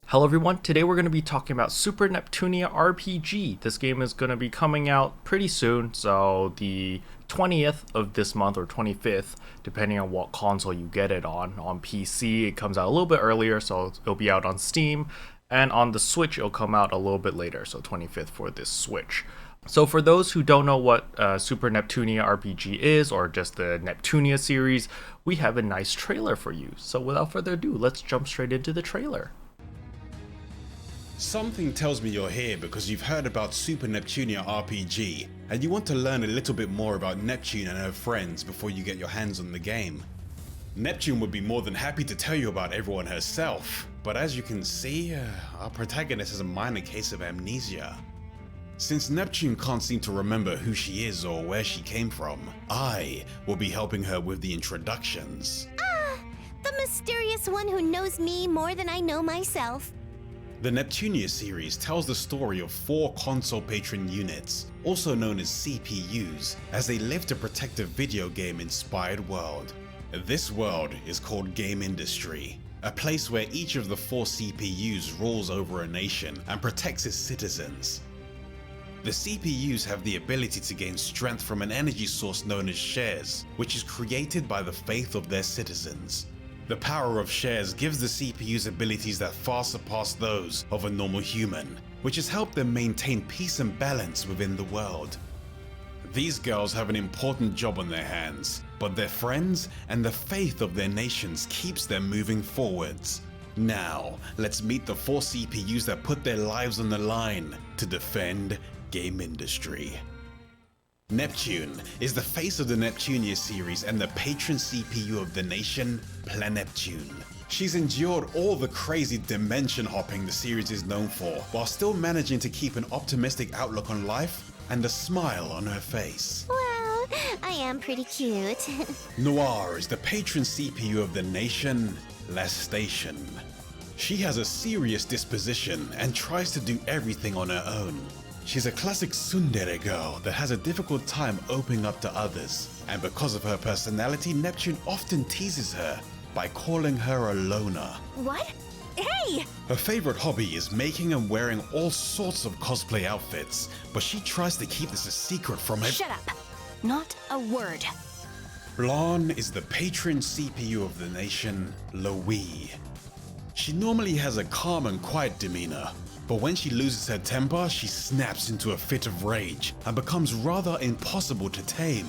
Hello everyone, today we're going to be talking about Super Neptunia RPG. This game is going to be coming out pretty soon, so the 20th of this month or 25th, depending on what console you get it on. On PC it comes out a little bit earlier, so it'll be out on Steam, and on the Switch it'll come out a little bit later, so 25th for this Switch. So for those who don't know what Super Neptunia RPG is, or just the Neptunia series, we have a nice trailer for you. So without further ado, let's jump straight into the trailer. Something tells me you're here because you've heard about Super Neptunia RPG, and you want to learn a little bit more about Neptune and her friends before you get your hands on the game. Neptune would be more than happy to tell you about everyone herself, but as you can see, our protagonist has a minor case of amnesia. Since Neptune can't seem to remember who she is or where she came from, I will be helping her with the introductions. The mysterious one who knows me more than I know myself. The Neptunia series tells the story of 4 console patron units, also known as CPUs, as they live to protect a video game-inspired world. This world is called Game Industry, a place where each of the 4 CPUs rules over a nation and protects its citizens. The CPUs have the ability to gain strength from an energy source known as shares, which is created by the faith of their citizens. The power of shares gives the CPUs abilities that far surpass those of a normal human, which has helped them maintain peace and balance within the world. These girls have an important job on their hands, but their friends and the faith of their nations keeps them moving forwards. Now, let's meet the 4 CPUs that put their lives on the line to defend Game Industry. Neptune is the face of the Neptunia series and the patron CPU of the nation, Planeptune. She's endured all the crazy dimension hopping the series is known for, while still managing to keep an optimistic outlook on life and a smile on her face. Well, I am pretty cute. Noir is the patron CPU of the nation, Lastation. She has a serious disposition and tries to do everything on her own. She's a classic tsundere girl that has a difficult time opening up to others, and because of her personality, Neptune often teases her by calling her a loner. What? Hey! Her favorite hobby is making and wearing all sorts of cosplay outfits, but she tries to keep this a secret from her. Shut up! Not a word. Blanc is the patron CPU of the nation, Louis. She normally has a calm and quiet demeanor, but when she loses her temper, she snaps into a fit of rage and becomes rather impossible to tame.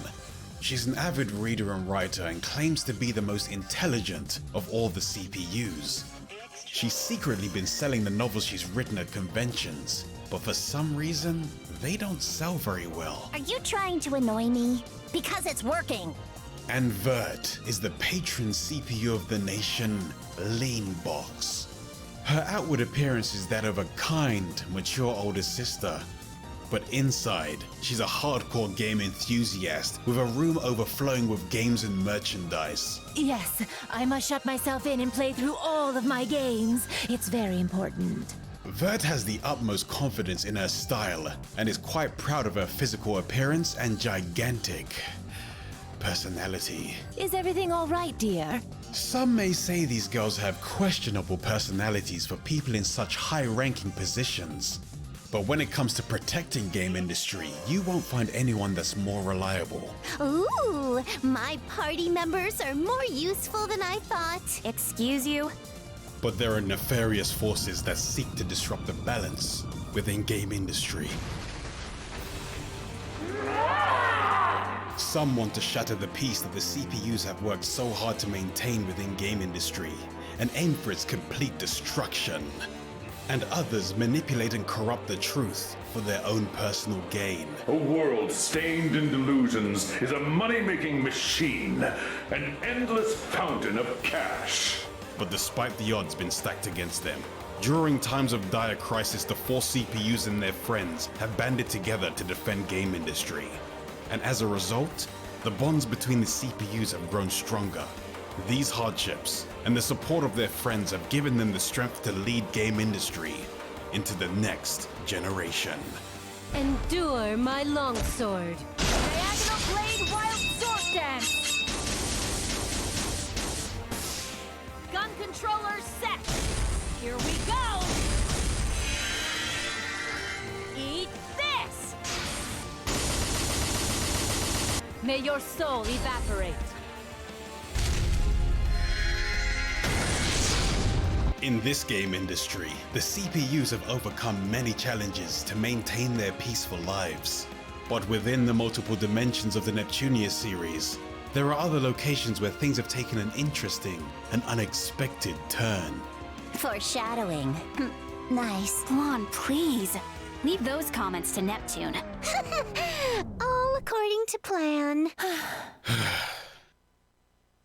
She's an avid reader and writer and claims to be the most intelligent of all the CPUs. She's secretly been selling the novels she's written at conventions, but for some reason, they don't sell very well. Are you trying to annoy me? Because it's working. And Vert is the patron CPU of the nation, Leanbox. Her outward appearance is that of a kind, mature older sister. But inside, she's a hardcore game enthusiast with a room overflowing with games and merchandise. Yes, I must shut myself in and play through all of my games. It's very important. Vert has the utmost confidence in her style and is quite proud of her physical appearance and gigantic personality. Is everything all right, dear? Some may say these girls have questionable personalities for people in such high-ranking positions. But when it comes to protecting Game Industry, you won't find anyone that's more reliable. Ooh, my party members are more useful than I thought. Excuse you? But there are nefarious forces that seek to disrupt the balance within Game Industry. Some want to shatter the peace that the CPUs have worked so hard to maintain within Game Industry and aim for its complete destruction. And others manipulate and corrupt the truth for their own personal gain. A world stained in delusions is a money-making machine, an endless fountain of cash. But despite the odds being stacked against them, during times of dire crisis, the 4 CPUs and their friends have banded together to defend Game Industry. And as a result, the bonds between the CPUs have grown stronger. These hardships and the support of their friends have given them the strength to lead Game Industry into the next generation. Endure my longsword. Diagonal blade wild sword dance. May your soul evaporate. In this game industry, the CPUs have overcome many challenges to maintain their peaceful lives. But within the multiple dimensions of the Neptunia series, there are other locations where things have taken an interesting and unexpected turn. Foreshadowing. Nice. Lon, please. Leave those comments to Neptune. All according to plan.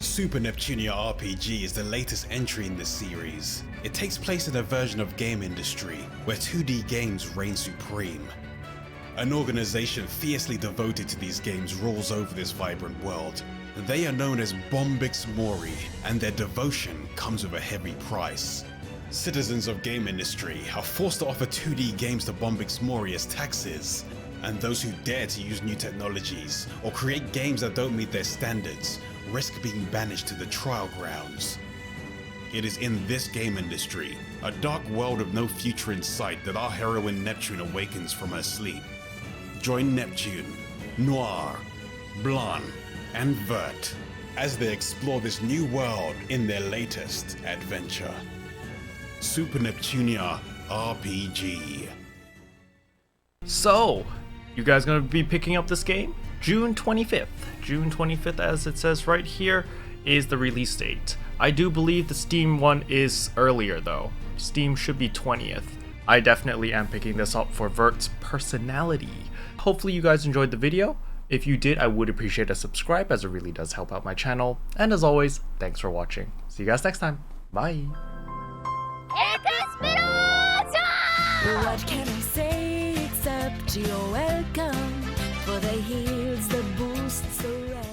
Super Neptunia RPG is the latest entry in this series. It takes place in a version of game industry where 2D games reign supreme. An organization fiercely devoted to these games rules over this vibrant world. They are known as Bombix Mori, and their devotion comes with a heavy price. Citizens of game industry are forced to offer 2D games to Bombix Mori as taxes, and those who dare to use new technologies or create games that don't meet their standards risk being banished to the trial grounds. It is in this game industry, a dark world of no future in sight, that our heroine Neptune awakens from her sleep. Join Neptune, Noir, Blanc, and Vert as they explore this new world in their latest adventure. Super Neptunia RPG. So, you guys gonna be picking up this game? June 25th. June 25th, as it says right here, is the release date. I do believe the Steam one is earlier though. Steam should be 20th. I definitely am picking this up for Vert's personality. Hopefully you guys enjoyed the video. If you did, I would appreciate a subscribe, as it really does help out my channel. And as always, thanks for watching. See you guys next time. Bye. What can I say except you're welcome? For the heals, the boosts, the rest.